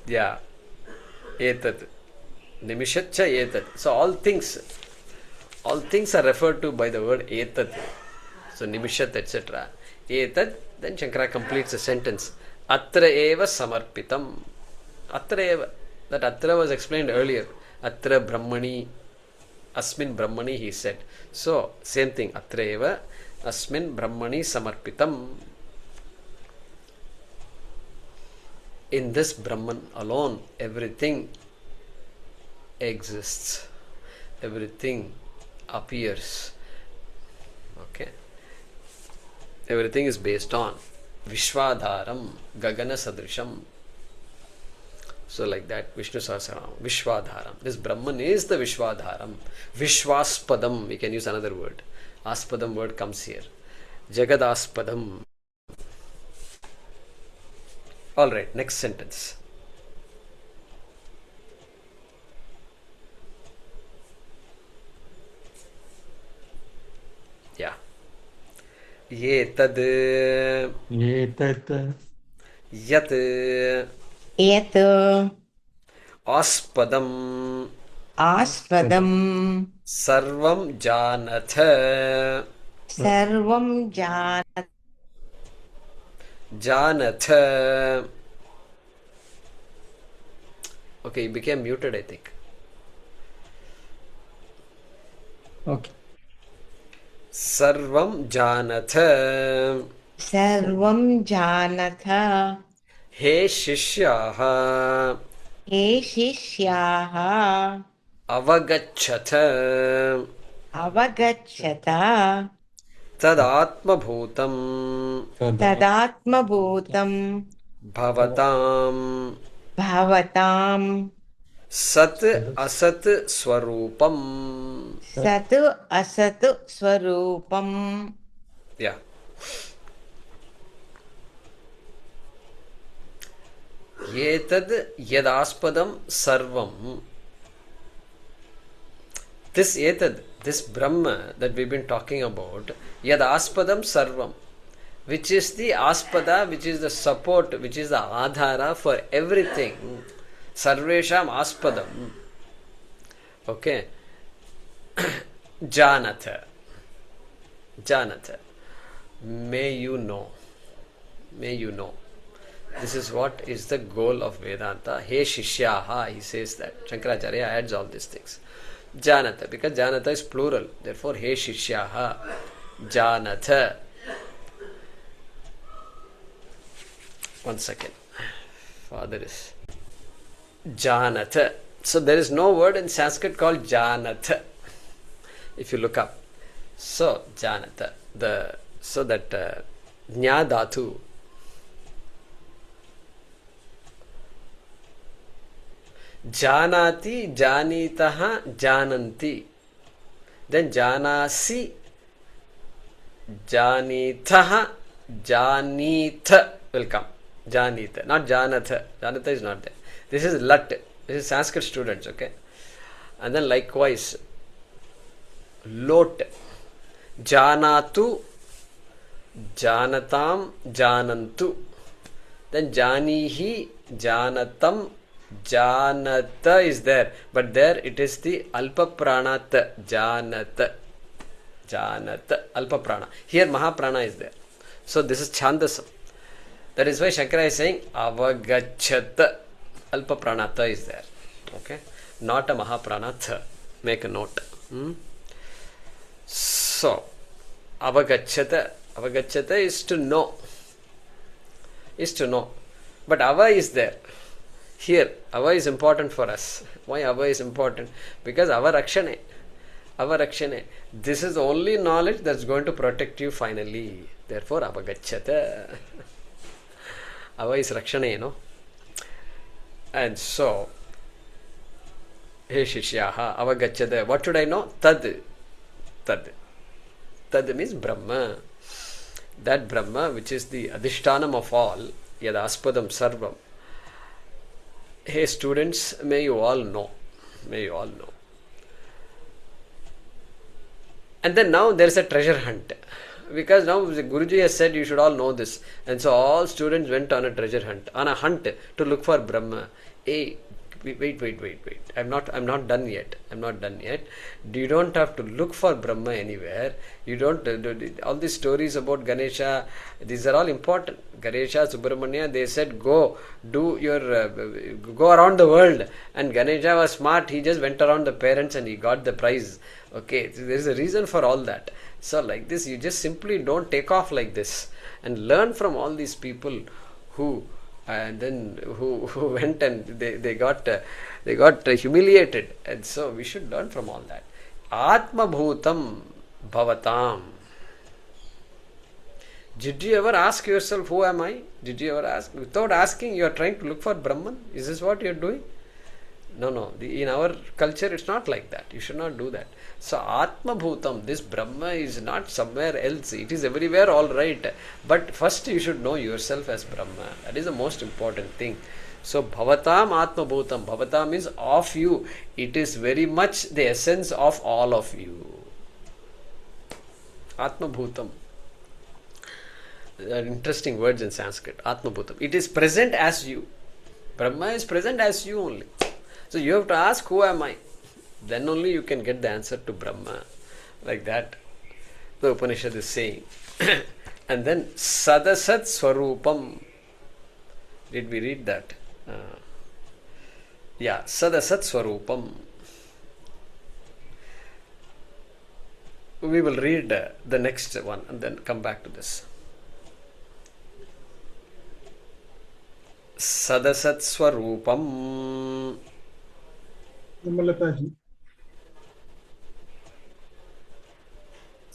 Yeah, etad. Nimishat cha etad. So all things are referred to by the word etad. So nimishat, etc. Etad, then Shankara completes the sentence. Atra eva samarpitam. Atra eva. That atra was explained earlier. Atra brahmani. Asmin brahmani, he said. So, same thing. Atra eva. Asmin brahmani samarpitam. In this Brahman alone, everything exists. Everything appears. Okay. Everything is based on Vishwadharam, Gagana Sadrisham. So like that, Vishnu Sahasranam, Vishwadharam. This Brahman is the Vishwadharam. Vishwaspadam, we can use another word. Aspadam word comes here. Jagadaspadam. Alright, next sentence. Yeah. Yetad. Yetat. Yat. Yat Aspadam. Aspadam Sarvam Janatha. Sarvam Janatha. Okay, he became muted, I think. Okay. Sarvam Janatha. Sarvam Janatha He Shishyaha. He Shishyaha Avagachatha. Avagacchata Tadatma Bhutam. Tadatma Bhutam Bhavatam. Bhavatam Sat Asat Swarupam. Satu Asatu Swarupam. Yeah. Yetad yadaspadam sarvam. This etad, this Brahma that we've been talking about, yadaspadam sarvam, which is the aspada, which is the support, which is the adhara for everything. Sarvesham aspadam. Okay. Janatha. Janatha. May you know. May you know. This is what is the goal of Vedanta. He Shishyaha, he says that. Shankaracharya adds all these things. Janatha, because Janatha is plural. Therefore, He Shishyaha. Janatha. One second. Father is. Janatha. So there is no word in Sanskrit called janatha. If you look up. So janatha. So that nya dhatu. Janati, janitaha, jananti. Then janasi, janitaha, janitha will come. Janitha, not janatha. Janatha is not there. This is lat. This is Sanskrit students, okay? And then likewise, lot. Janatu, janatam, janantu. Then janihi, janatam, janata is there. But there it is the alpa pranata. Janata. Janata. Alpa prana. Here mahaprana is there. So this is chandasam. That is why Shankara is saying avagacchata. Alpa pranata is there. Okay? Not a mahapranatha. Make a note. So, avagacchata. Avagacchata is to know. Is to know. But ava is there. Here, ava is important for us. Why ava is important? Because ava rakshane. Ava rakshane. This is the only knowledge that's going to protect you finally. Therefore, avagacchata. Ava is rakshane, you know. And so, he shishyaha, avagacchata. What should I know? Tad. Tad. Tad means Brahma. That Brahma, which is the adhishtanam of all, yadaspadam sarvam. Hey students, may you all know. May you all know. And then now there is a treasure hunt. Because now the Guruji has said you should all know this. And so all students went on a treasure hunt. On a hunt to look for Brahma. Hey, wait. I'm not done yet. You don't have to look for Brahma anywhere. You don't, all these stories about Ganesha, these are all important. Ganesha, Subramanya, they said go around the world. And Ganesha was smart, he just went around the parents and he got the prize. Okay, so there is a reason for all that. So like this, you just simply don't take off like this. And learn from all these people who went and they got humiliated, and so we should learn from all that. Atma bhutam bhavatam. Did you ever ask yourself, who am I? Did you ever ask? Without asking, you are trying to look for Brahman? Is this what you are doing? No. In our culture, it's not like that. You should not do that. So, Atma Bhutam, this Brahma is not somewhere else. It is everywhere, all right. But first, you should know yourself as Brahma. That is the most important thing. So, Bhavatam Atma Bhutam. Bhavatam is of you. It is very much the essence of all of you. Atma Bhutam. There are interesting words in Sanskrit. Atma Bhutam. It is present as you. Brahma is present as you only. So you have to ask, who am I? Then only you can get the answer to Brahma. Like that, the Upanishad is saying. And then, Sadasad Swarupam. Did we read that? Sadasad Swarupam. We will read the next one and then come back to this. Sadasad Swarupam. Namalataji.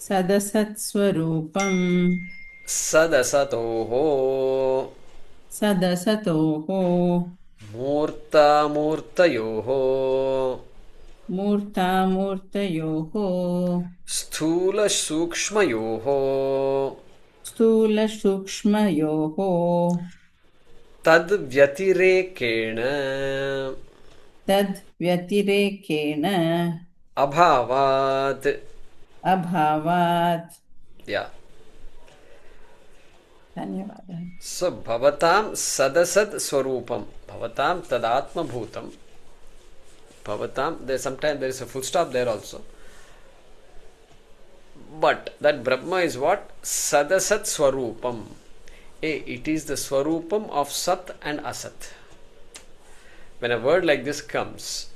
सदसत्स्वरूपम् Sadasatoho. सदसतोः मूर्तामूर्तयोः मूर्तामूर्तयोः स्थूलसूक्ष्मयोः स्थूलसूक्ष्मयोः तद्व्यतिरेकेण तद्व्यतिरेकेण अभावात्. अभावात्. Yeah. धन्यवादः. So, bhavatam sadasad swarupam. Bhavatam tadatma bhutam. Bhavatam, sometimes there is a full stop there also. But that Brahma is what? Sadasat swarupam. It is the swarupam of Sat and Asat. When a word like this comes,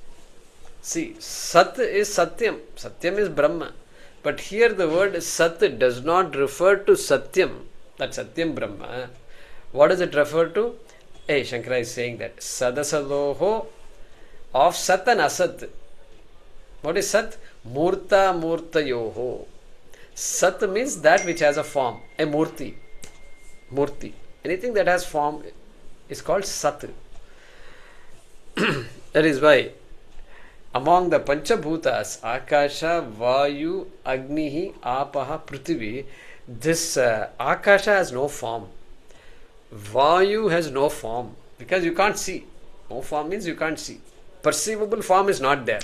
see, Sat is Satyam. Satyam is Brahma. But here the word Sat does not refer to Satyam. That's Satyam Brahma. What does it refer to? Shankara is saying that Sadasadoho of Sat and Asat. What is Sat? Murta Murtayoho. Sat means that which has a form, a Murti. Murti. Anything that has form is called Sat. That is why among the Panchabhutas, Akasha, Vayu, Agnihi, Apaha, Prithvi, this Akasha has no form. Vayu has no form because you can't see. No form means you can't see. Perceivable form is not there.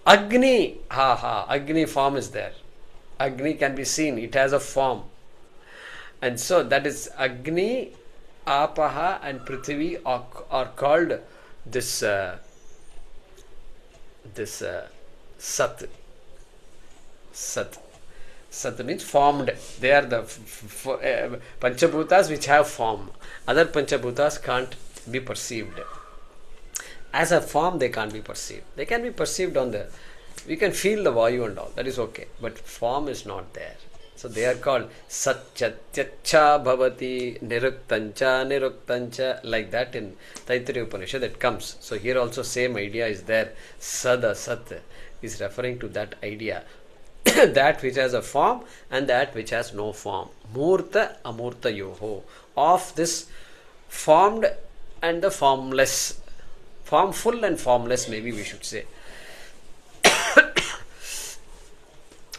Agni, Agni form is there. Agni can be seen, it has a form. And so that is Agni, Apaha and Prithvi are called this Sat. Sat. Sat means formed. They are the Panchabhutas which have form. Other Panchabhutas can't be perceived. As a form they can't be perceived. They can be perceived on the... We can feel the Vayu and all. That is okay. But form is not there. So they are called Satchatyacha Bhavati Niruktancha Niruktancha, like that in Taittiriya Upanishad that comes. So here also same idea is there. Sadasad is referring to that idea. That which has a form and that which has no form. Murta Amurta Yoho. Of this formed and the formless. Formful and formless, maybe we should say.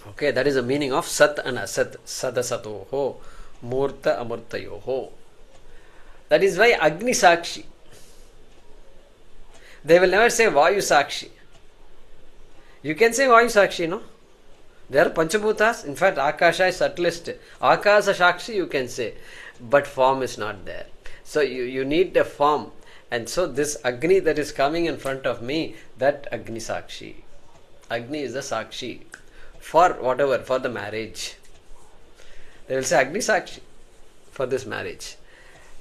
Okay, that is the meaning of Sat and Asat. Sadasatoho, Murta Amurtayoho. That is why Agni Sakshi. They will never say Vayu Sakshi. You can say Vayu Sakshi, no? There are Panchabhutas. In fact, Akasha is subtlest. Akasa Sakshi you can say. But form is not there. So you need a form. And so this Agni that is coming in front of me, that Agni Sakshi. Agni is the Sakshi. For whatever, for the marriage. They will say Agni Sakshi for this marriage.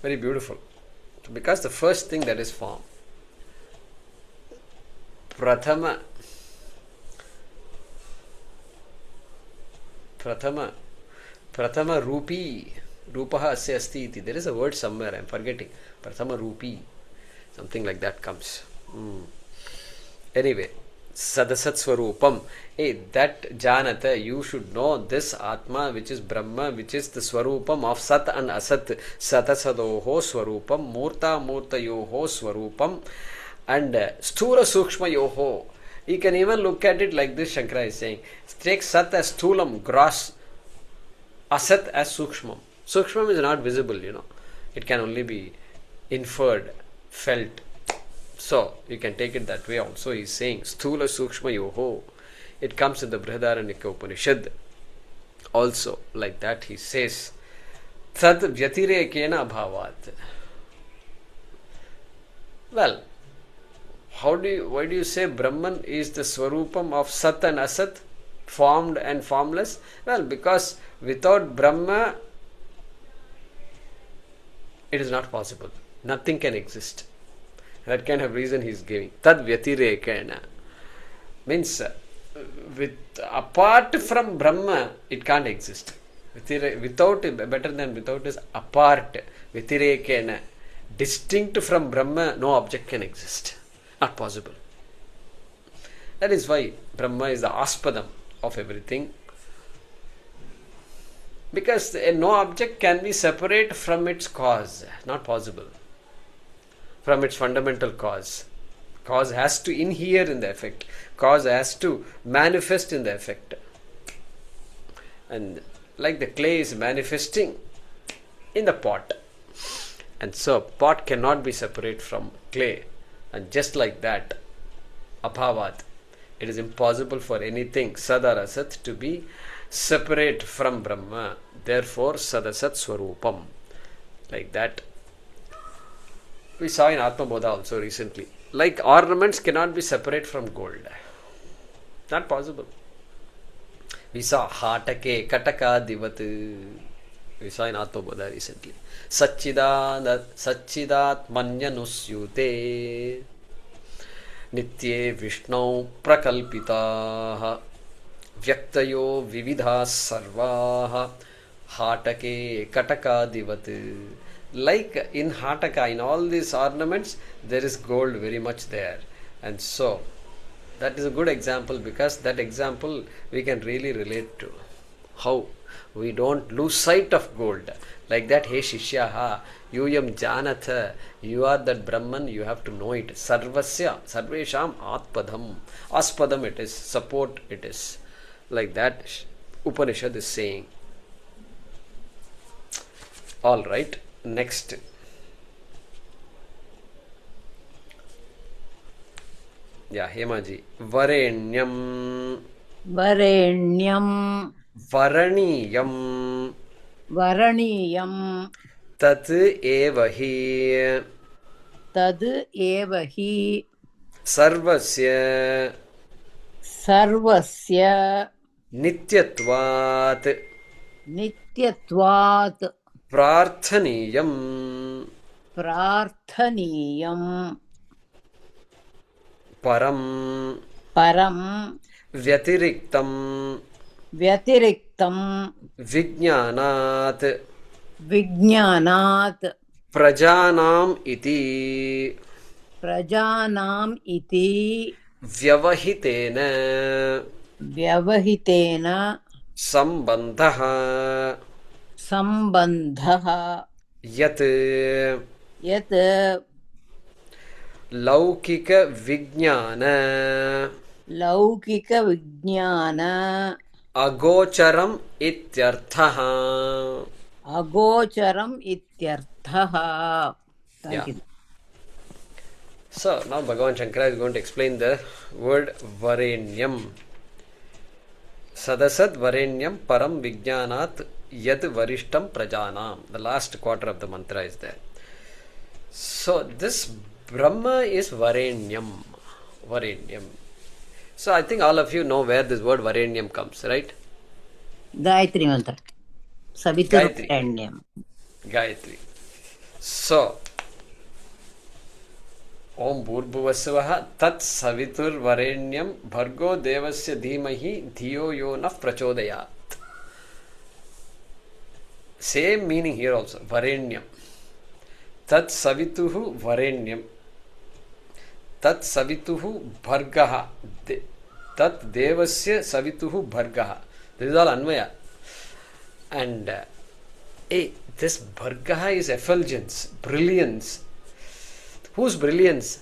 Very beautiful. Because the first thing that is form. Prathama Rupi. Rupaha asya asti iti. There is a word somewhere, I am forgetting. Prathama Rupi. Something like that comes. Anyway. Sadasad Swarupam. That Janatha, you should know this Atma which is Brahma, which is the Swarupam of Sat and Asat. Satasadoho Swarupam, Murta Murtayoho Swarupam, and Sthula Sukshma Yoho. You can even look at it like this, Shankara is saying. Take Sat as Sthulam, gross, Asat as Sukshmam. Sukshmam is not visible, It can only be inferred, felt. So, you can take it that way also. He is saying, Sthula Sukshma Yoho. It comes in the Upanishad. Also, like that he says, Tad Vyatirekena Bhavat. Well, why do you say Brahman is the Swarupam of Sat and Asat, formed and formless? Well, because without Brahma, it is not possible. Nothing can exist. That kind of reason he is giving. Tad Vyatirekena. Means, apart from Brahma, it can't exist. Without, better than without is apart. Vyatirekena. Distinct from Brahma, no object can exist. Not possible. That is why Brahma is the aspadam of everything. Because no object can be separate from its cause. Not possible. From its fundamental cause. Cause has to inhere in the effect. Cause has to manifest in the effect. And like the clay is manifesting in the pot. And so pot cannot be separate from clay. And just like that, abhavat, it is impossible for anything, sadarasat, to be separate from Brahma. Therefore, sadasat swarupam. Like that. We saw in Atma Bodha also recently. Like ornaments cannot be separate from gold. Not possible. We saw Hatake, Kataka, Divat. We saw in Atma Bodha recently. Satchidat Manyanusyute Nitye Vishnau Prakalpitaha Vyaktayo Vividha Sarvaha Hatake, Kataka, Divat. Like in Hataka, in all these ornaments, there is gold very much there. And so, that is a good example, because that example we can really relate to. How we don't lose sight of gold. Like that, hey Shishyaha, yuyam janatha, you are that Brahman, you have to know it. Sarvasya, sarvesham atpadam. Aspadam it is, support it is. Like that, Upanishad is saying. Alright, next. Yeah, Hemaji. Vareṇyaṃ. Vareṇyaṃ. Varaniyam. Varaniyam. Tat eva hi. Tad eva hi. Sarvasya. Sarvasya. Nityatvat. Nityatvat. Prarthaniyam. Prarthaniyam. Param. Param. Vyatiriktam. Vyatiriktam. Vijñānāt. Vijñānāt. Prajānām iti. Prajānām iti. Vyavahitena. Vyavahitena. Sambandhaha. Sambandhaha. Yat. Yat. Laukika vijñāna. Laukika vijñāna. Agocharam ityarthaha. Agocharam ityarthaha. Thank you. So now Bhagavan Shankara is going to explain the word vareṇyaṃ. Sadasadvareṇyaṃ param vijñānāt yadvariṣṭhaṃ prajānām. The last quarter of the mantra is there. So this Brahma is vareṇyaṃ. Vareṇyaṃ. So I think all of you know where this word vareṇyaṃ comes, right? Gayatri mantra. Savitur vareṇyaṃ. Gayatri. So, Om Bhurbhuvasvah Tat Savitur Vareṇyaṃ Bhargo Devasya Dhimahi Dhiyo Yo Nah Prachodayat. Same meaning here also. Vareṇyaṃ. Tat Savituhu Vareṇyaṃ. Tat Savituhu Bhargaha. Tat Devasya Savituhu Bhargaha. This is all Anvaya. And this Bhargaha is effulgence, brilliance. Whose brilliance?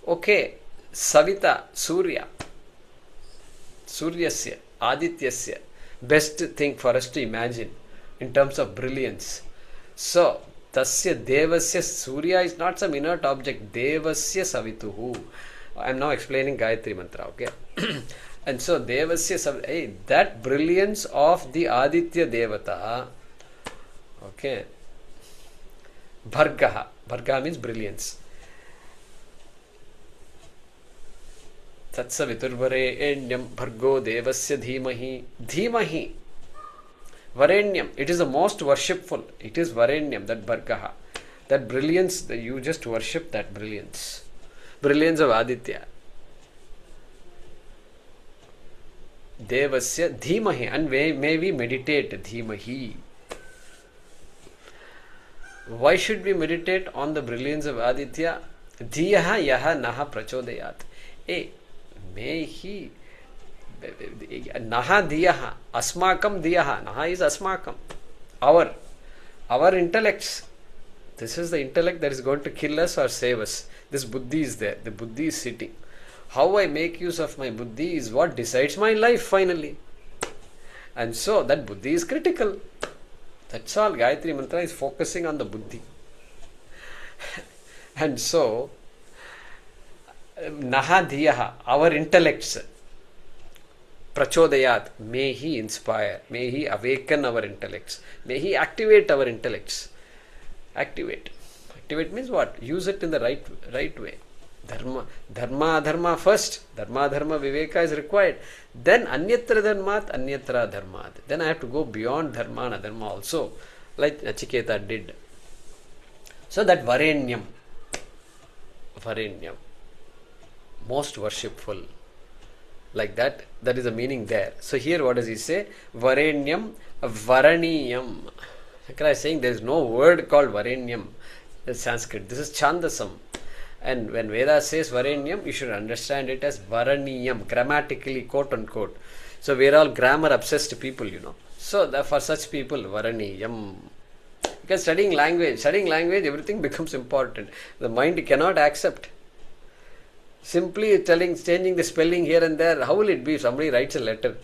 Okay, Savita, Surya. Suryasya, Adityasya. Best thing for us to imagine in terms of brilliance. So, Tasya Devasya Surya is not some inert object. Devasya Savituhu. I am now explaining Gayatri Mantra, okay? And so, Devasya that brilliance of the Aditya Devata, okay? Bhargaha. Bhargaha means brilliance. Tatsaviturvareṇyaṃ bhargo devasya dhimahi. Dhimahi. Vareṇyaṃ. It is the most worshipful. It is Vareṇyaṃ, that Bhargaha. That brilliance, that you just worship that brilliance. Brilliance of Aditya. Devasya dhimahi. And may we meditate dhimahi. Why should we meditate on the brilliance of Aditya? Dhiyaha yaha naha prachodayat. May he naha diyaha asmakam diyaha. Naha is asmakam. Our intellects. This is the intellect that is going to kill us or save us. This buddhi is there. The buddhi is sitting. How I make use of my buddhi is what decides my life finally. And so that buddhi is critical. That's all. Gayatri Mantra is focusing on the buddhi. And so Naha Dhiyaha, our intellects, Prachodayat, may he inspire, may he awaken our intellects, may he activate our intellects. Activate. Activate means what? Use it in the right way. Dharma, adharma first. Dharma, viveka is required. Then anyatra dharmat, anyatra dharmat. Then I have to go beyond dharma and adharma also, like Nachiketa did. So that Vareṇyaṃ, most worshipful, like that is the meaning there. So here what does he say? Vareṇyaṃ Varaniyam. Shankara is saying there is no word called Vareṇyam in Sanskrit. This is Chandasam. And when Veda says Vareṇyam, you should understand it as Varaniyam, grammatically, quote unquote. So we are all grammar obsessed people, So for such people, Varaniyam. Because studying language, everything becomes important. The mind cannot accept. Simply changing the spelling here and there, how will it be? Somebody writes a letter,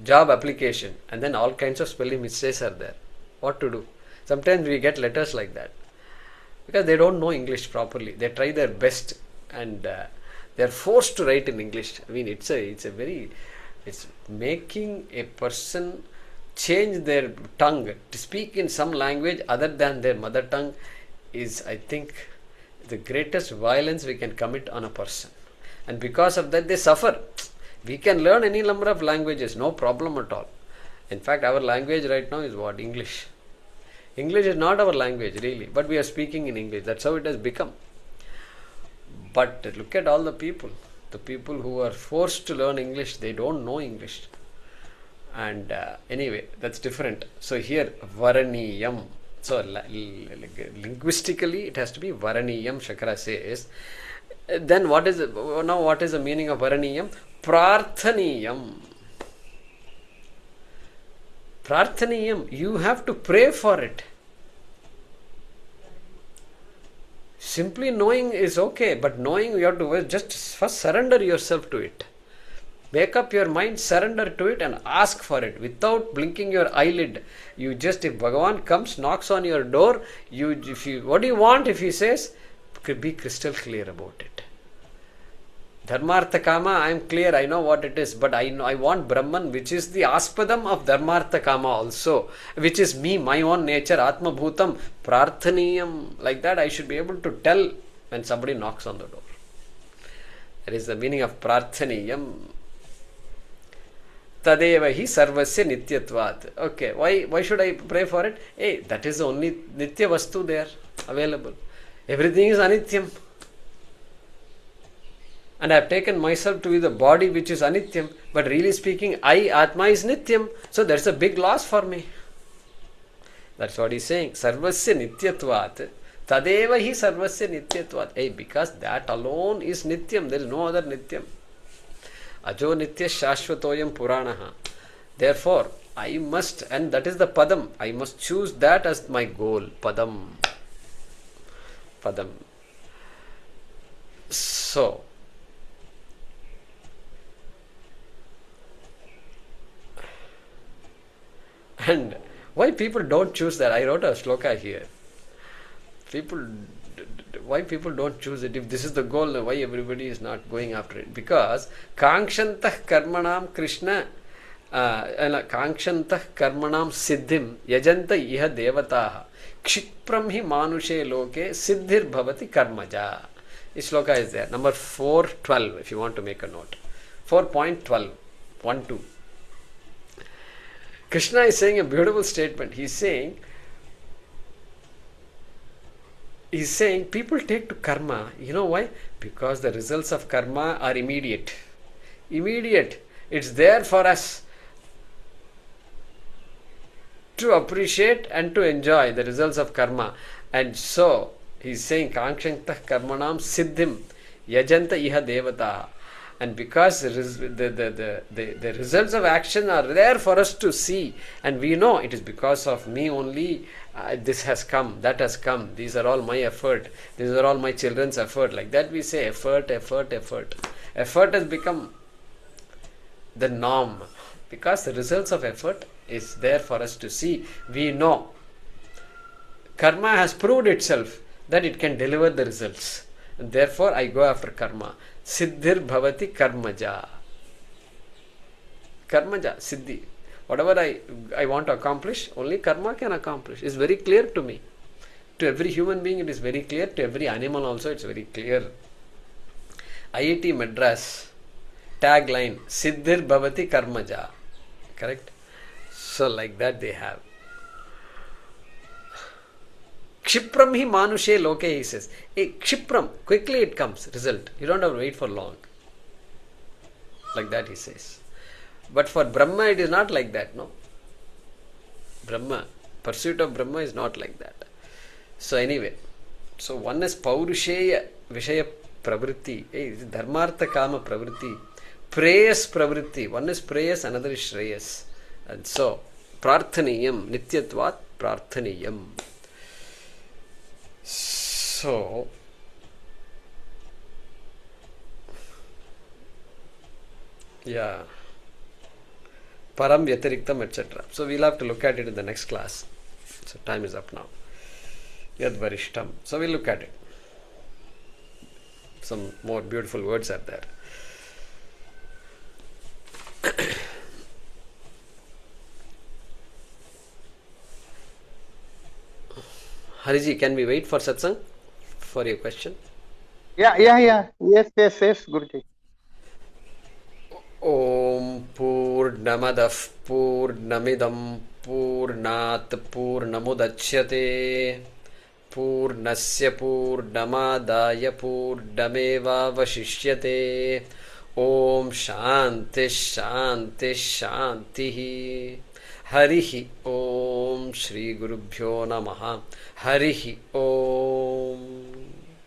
job application, and then all kinds of spelling mistakes are there. What to do? Sometimes we get letters like that. Because they don't know English properly. They try their best and they are forced to write in English. I mean, it's making a person change their tongue to speak in some language other than their mother tongue is, I think, the greatest violence we can commit on a person. And because of that, they suffer. We can learn any number of languages, no problem at all. In fact, our language right now is what? English. English is not our language really, but we are speaking in English. That's how it has become. But look at all the people who are forced to learn English, they don't know English. And anyway, that's different. So here, Varaniyam. So linguistically, it has to be Varaniyam, Shankara says. Then what is the meaning of Varaniyam? Prarthaniyam. Prarthaniyam, you have to pray for it. Simply knowing is okay, but knowing you have to just first surrender yourself to it. Make up your mind, surrender to it and ask for it without blinking your eyelid. You just, if Bhagavan comes, knocks on your door, what do you want? If he says, be crystal clear about it. Dharmartha Kama, I am clear, I know what it is, but I want Brahman, which is the aspadam of Dharmartha Kama also, which is me, my own nature, Atma Bhutam, Prarthaniyam. Like that, I should be able to tell when somebody knocks on the door. That is the meaning of Prarthaniyam. Tadeva hi sarvasya nityatvat. Okay, why should I pray for it? Hey, that is the only nitya vastu there available. Everything is anityam. And I have taken myself to be the body which is anityam, but really speaking, I, Atma, is nityam. So that's a big loss for me. That's what he's saying. Sarvasya nityatvat. Tadeva hi sarvasya nityatvat. Hey, because that alone is nityam. There is no other nityam. Ajo nitya shashvatoyam puranaha. Therefore, I must, and that is the padam, I must choose that as my goal. Padam. So, and why people don't choose that? I wrote a shloka here. Why people don't choose it? If this is the goal, why everybody is not going after it? Because Kāṅkṣantah karmanām Krishna Kāṅkṣantah karmanām siddhim yajanta iha devatāha kshipram hi manushe loke siddhir bhavati karmaja. This shloka is there. Number 412, if you want to make a note. 4.12. 1-2. Krishna is saying a beautiful statement. He's saying people take to karma. You know why? Because the results of karma are immediate. It's there for us to appreciate and to enjoy the results of karma. And so, he's saying, Kāṅkṣantah karmanām siddhim yajanta iha devataha. And because the results of action are there for us to see, and we know it is because of me only this has come, that has come, these are all my effort, these are all my children's effort. Like that we say effort. Effort has become the norm because the results of effort is there for us to see. We know karma has proved itself that it can deliver the results, and therefore I go after karma. Siddhir bhavati karmaja. Siddhi. Whatever I want to accomplish, only karma can accomplish. It's very clear to me. To every human being it is very clear. To every animal also it's very clear. IIT Madras tagline, Siddhir bhavati karmaja. Correct? So like that they have. Kshipram hi manushe loke, he says. Kshipram, quickly it comes, result. You don't have to wait for long. Like that he says. But for Brahma it is not like that, no. Brahma, Pursuit of Brahma is not like that. So anyway, so one is Paurusheya Vishaya Pravritti, Dharmartha Kama Pravritti, Prayas Pravritti. One is Prayas, another is Shreyas. And so, Prarthaniyam, Nityatvat Prarthaniyam. So, yeah. Param Vyatiriktam, etc. So we'll have to look at it in the next class. So time is up now. Yadvarishṭhaṃ. So we'll look at it. Some more beautiful words are there. Hariji, can we wait for satsang for your question? Yeah. Yes, Guruji. Om Purnamadah Purnamidam Purnat Purnamudachyate Purnasya Purnamadaya Purnameva Vashishyate. Om Shanti Shanti Shanti. Harihi Om Shri Gurubhyo Namaha. Harihi Om.